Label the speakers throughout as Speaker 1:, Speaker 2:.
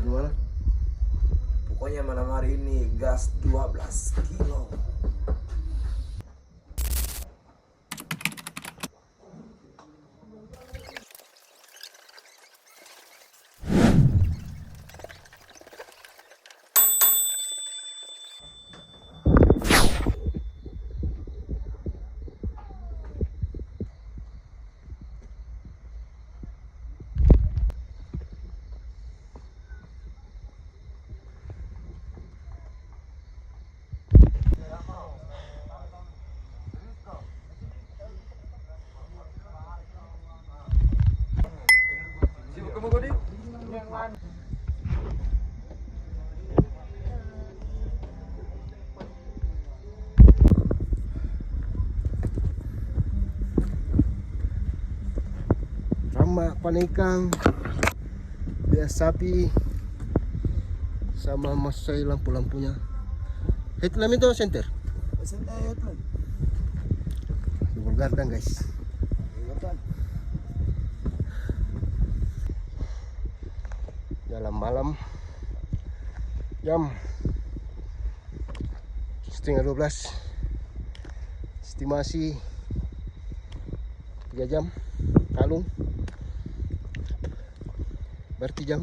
Speaker 1: gimana?
Speaker 2: Pokoknya malam hari ini gas 12 kilo.
Speaker 1: Rama Panekang, bias sapi, sama masai lampu-lampunya. Headlamp itu center. Double gardan guys. Dalam malam jam setengah 12, estimasi 3 jam kalung, berarti jam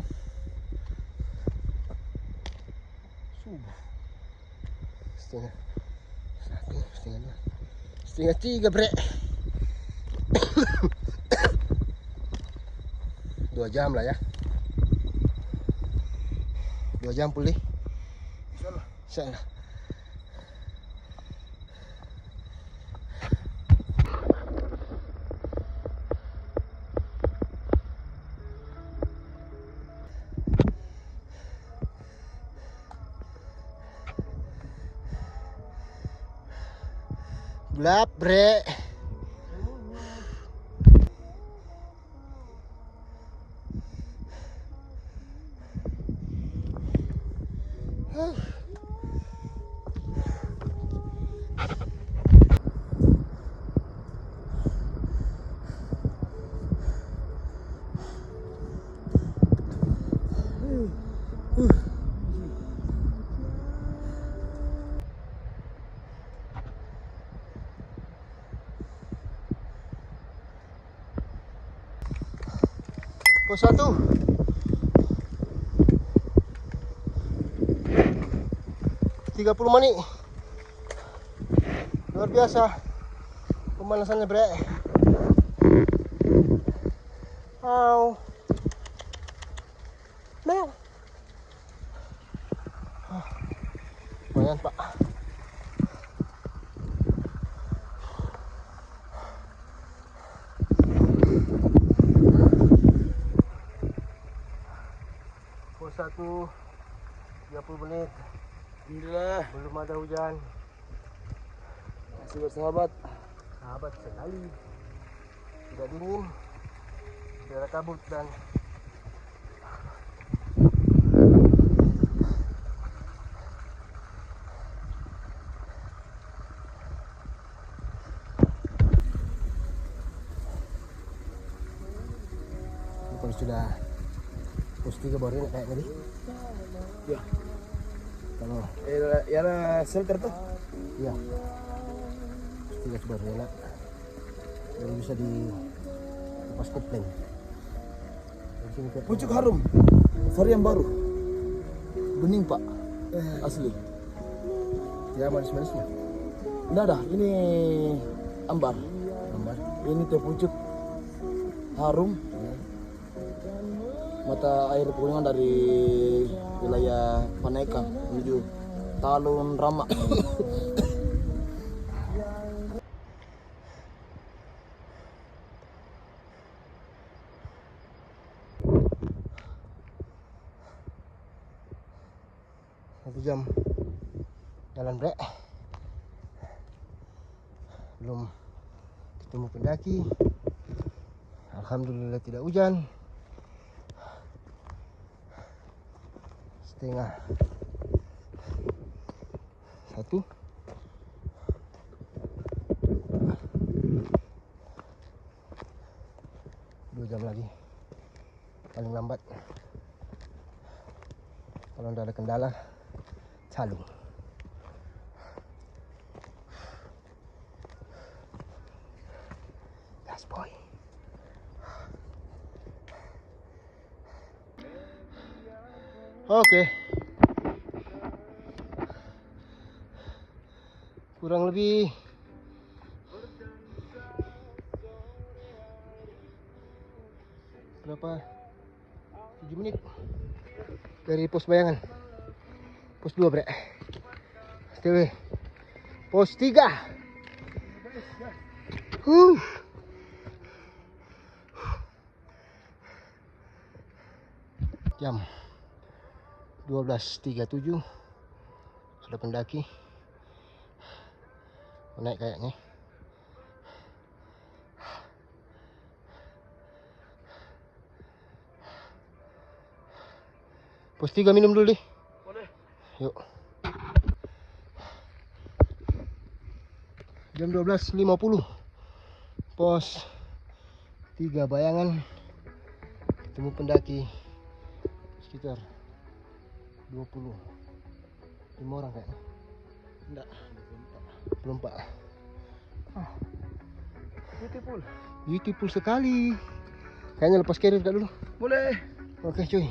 Speaker 1: subuh setengah 1, setengah 2, setengah 3 bre. 2 jam lah ya, 2 jam pulih insyaallah. Gelap bre. Pos 1 30 menit. Luar biasa pemanasannya bre. Au. Meow. Lumayan pak. Pos 1 30 menit.
Speaker 2: Alhamdulillah,
Speaker 1: Belum ada hujan.
Speaker 2: masih bersahabat.
Speaker 1: Sahabat sekali. Tidak dingin, tidak ada kabut dan kalau sudah pos 3 baru enak kayak tadi.
Speaker 2: Ya,
Speaker 1: Kalau
Speaker 2: ya shelter tuh.
Speaker 1: iya pos 3 baru enak. Baru bisa di lepas kopling. Dari sini ke
Speaker 2: Pucuk harum, varian baru. Bening pak, asli.
Speaker 1: ya manis-manisnya.
Speaker 2: Enggak ada, ini ambar.
Speaker 1: Gambar.
Speaker 2: Ini teh pucuk harum. Mata air pegunungan dari wilayah Panekang menuju Talun Rama.
Speaker 1: Satu jam jalan bre. Belum ketemu pendaki. Alhamdulillah tidak hujan. Setengah 1. Dua jam lagi paling lambat. Kalau tidak ada kendala, calung. Gas boy. Oke. Kurang lebih berapa? 7 menit dari pos bayangan. Pos 2 bre. STW. Pos 3. Jam 12.37 sudah pendaki naik kayaknya. Pos 3 minum dulu deh.
Speaker 2: Boleh.
Speaker 1: Yuk. Jam 12.50. Pos 3 bayangan. Ketemu pendaki sekitar 25 orang kayaknya.
Speaker 2: Enggak.
Speaker 1: Belum pak.
Speaker 2: Beautiful.
Speaker 1: Beautiful sekali. Kayaknya lepas carrier kak dulu.
Speaker 2: Boleh.
Speaker 1: Oke cuy.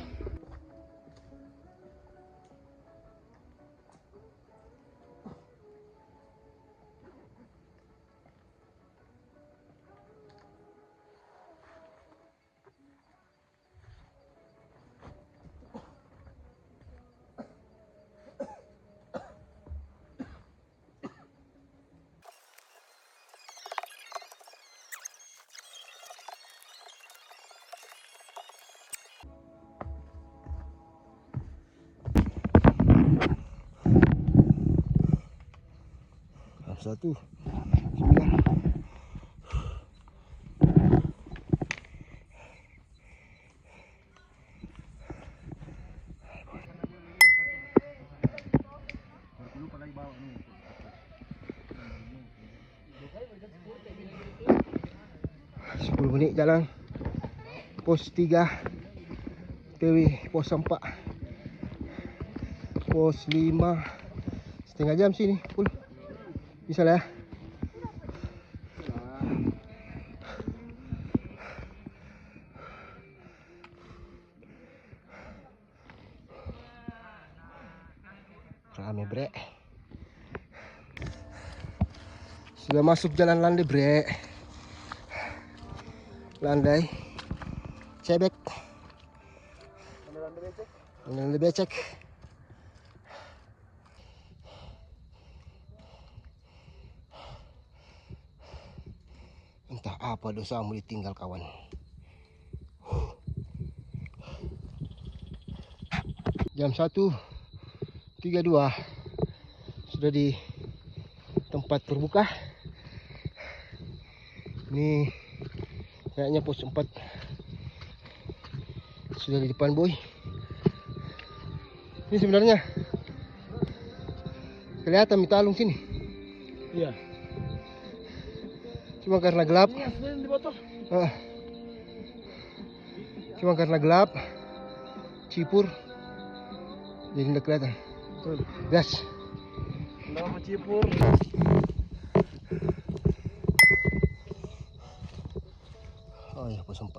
Speaker 1: Satu 9. Sepuluh menit jalan. Pos 3 TW. Pos 4 pos 5 setengah jam sini full. Bisa lah ya. Rame bre. Sudah masuk jalan landai bre. Landai cebek. Landai becek. Entah apa dosamu ditinggal kawan. Jam 1.32 sudah di tempat berbuka. Ini kayaknya pos 4 sudah di depan boy. Ini sebenarnya kelihatan Mitalung sini.
Speaker 2: Iya.
Speaker 1: Cuma karena gelap.
Speaker 2: Di botol.
Speaker 1: Cuma karena gelap, cipur, jadi tidak kelihatan. Gas.
Speaker 2: Nama cipur.
Speaker 1: Oh ya, pos 4.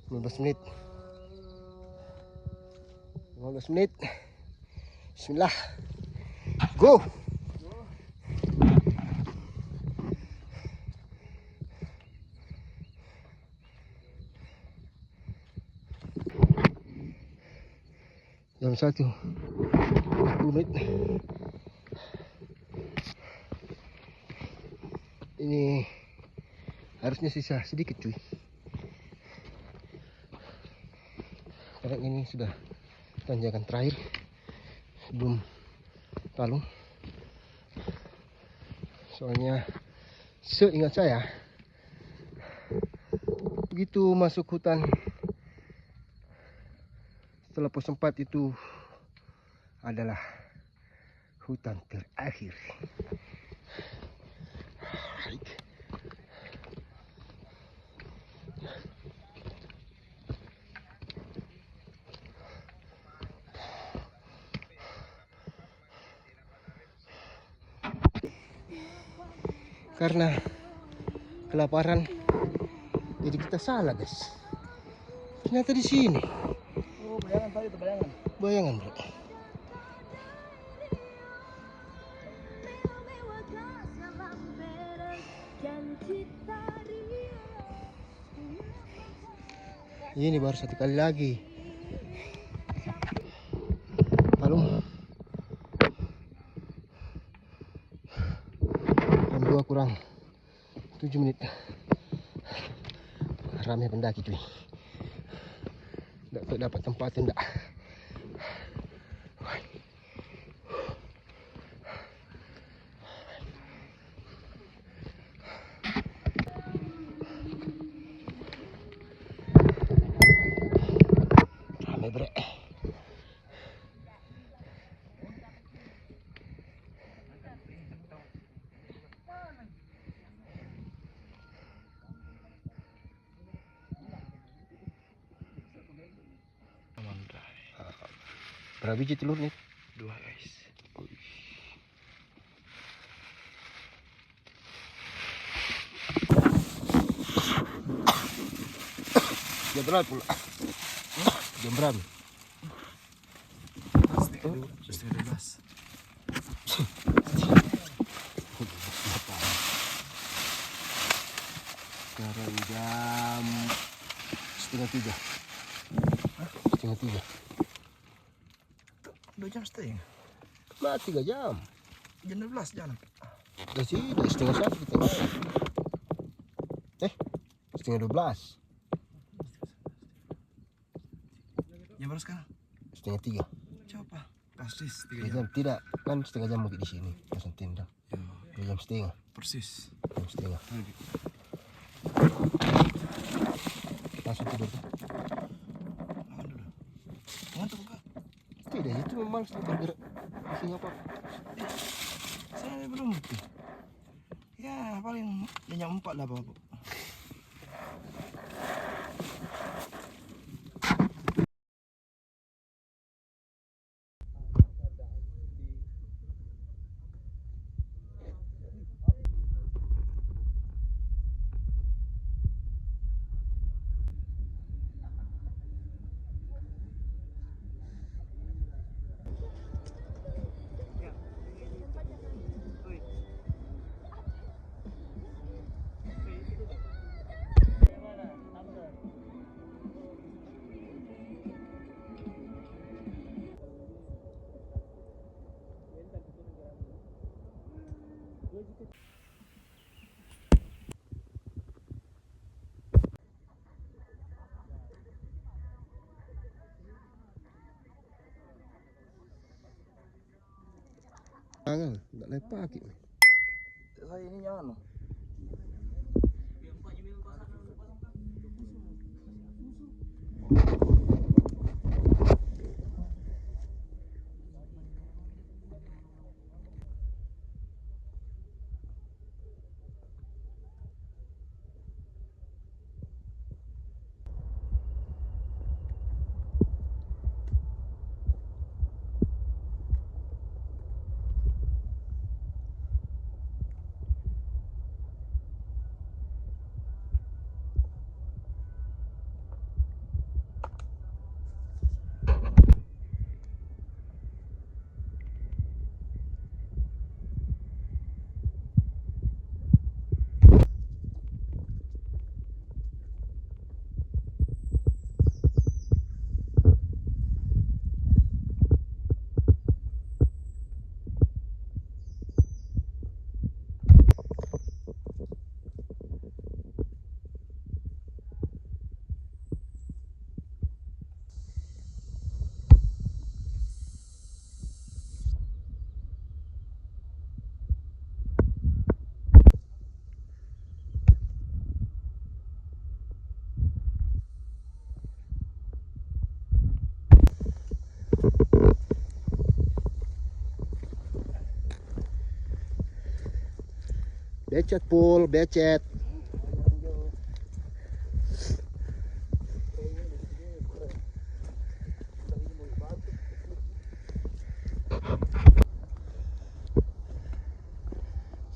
Speaker 1: 15 menit. 15 menit. Bismillah. Go. Jam 1. 10 menit. Ini harusnya sisa sedikit cuy. Karena ini sudah tanjakan terakhir sebelum Talung. Soalnya seingat saya begitu masuk hutan setelah pos 4 itu adalah hutan terakhir. karena kelaparan. Jadi kita salah guys. Ternyata di sini.
Speaker 2: Oh, bayangan tadi itu bayangan.
Speaker 1: Bayangan bro. Ini baru satu kali lagi. Halo. Jam 2 kurang 7 menit. Ramai pendaki cuy. Nggak dapat tempat enggak. Ramai bre. Berapa biji telur nih?
Speaker 2: 2 guys.
Speaker 1: Jam berapa pula? Jam berapa?
Speaker 2: Setengah 12.
Speaker 1: Sekarang jam setengah 3. Setengah 3.
Speaker 2: 2 jam setengah.
Speaker 1: Nah, 3 jam.
Speaker 2: Jam 12 jalan.
Speaker 1: Dari sini setengah 1 kita naik. Setengah 12.
Speaker 2: Jam berapa sekarang?
Speaker 1: Setengah 3.
Speaker 2: Coba. Persis 3
Speaker 1: Setengah
Speaker 2: jam.
Speaker 1: jam tidak, kan setengah jam mungkin di sini. Langsung tendang. 2 jam setengah.
Speaker 2: Persis.
Speaker 1: Jam setengah. Langsung tidur tuh.
Speaker 2: Makan dulu. Ngantuk enggak?
Speaker 1: Tidak, itu memang bergerak. Masih apa?
Speaker 2: Saya belum. Ya, paling jam 4 lah Bapak.
Speaker 1: Jangan, enggak naik pakai.
Speaker 2: Saya ini jangan.
Speaker 1: Becet pul, becet.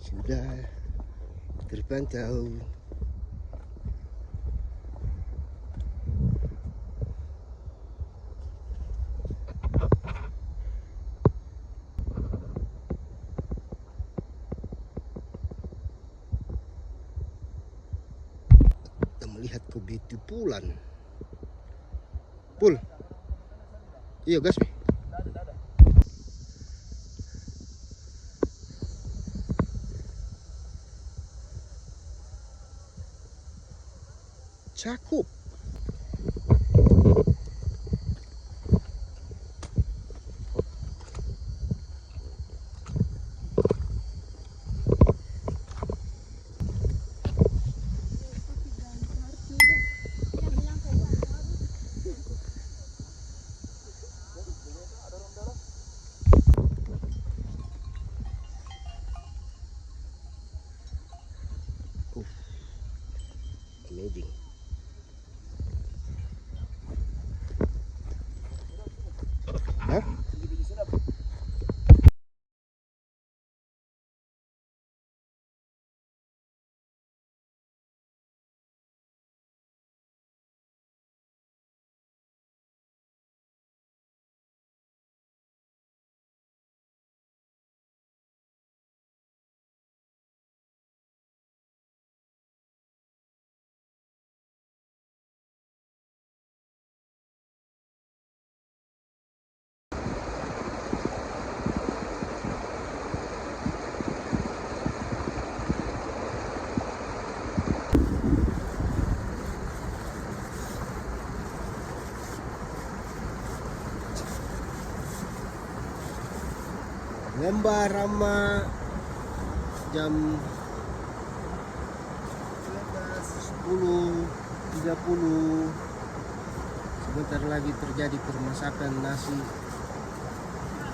Speaker 1: Sudah terpantau. Kita melihat kebetulan. Pul. Iya gas nih. Cakup. Amazing. Hah? Lembah Rama jam 10.30. Sebentar lagi terjadi permasakan nasi.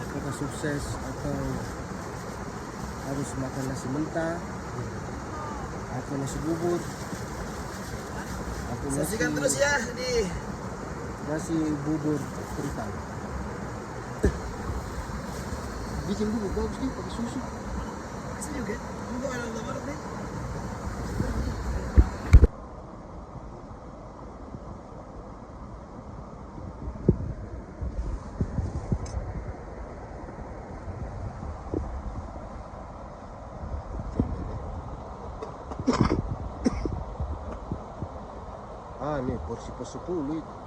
Speaker 1: Apakah sukses atau harus makan nasi mentah atau nasi bubur atau
Speaker 2: Saksikan terus ya di
Speaker 1: nasi bubur kentang. Bikin bubur bagus nih pakai susu.
Speaker 2: sini juga. Bubur ada nomor nih.
Speaker 1: Ah, nih porsi per 10 itu.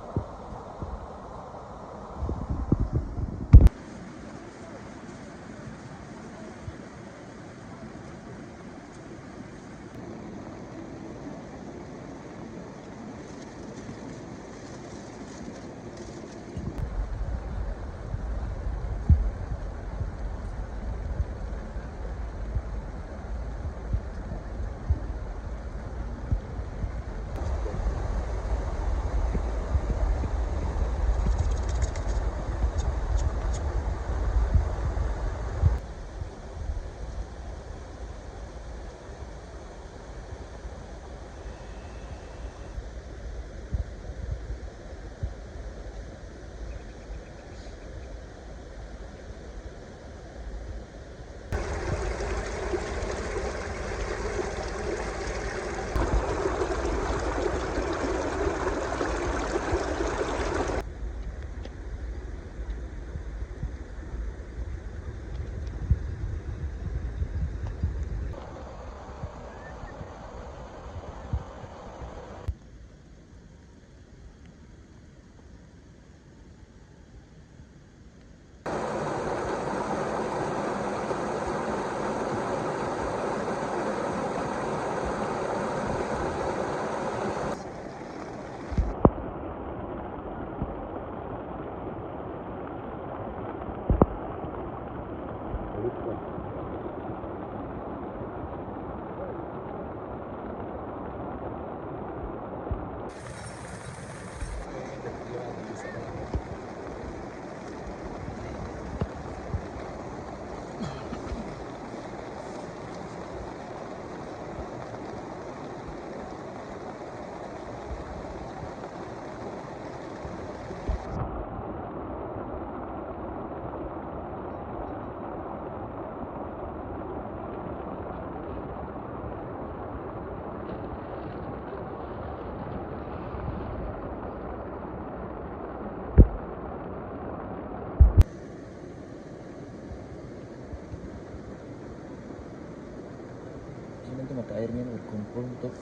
Speaker 2: untuk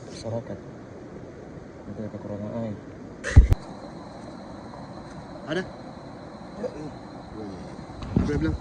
Speaker 2: masyarakat. Nanti kekurangan air.
Speaker 1: Ada?
Speaker 2: Wih.
Speaker 1: Udah bilang.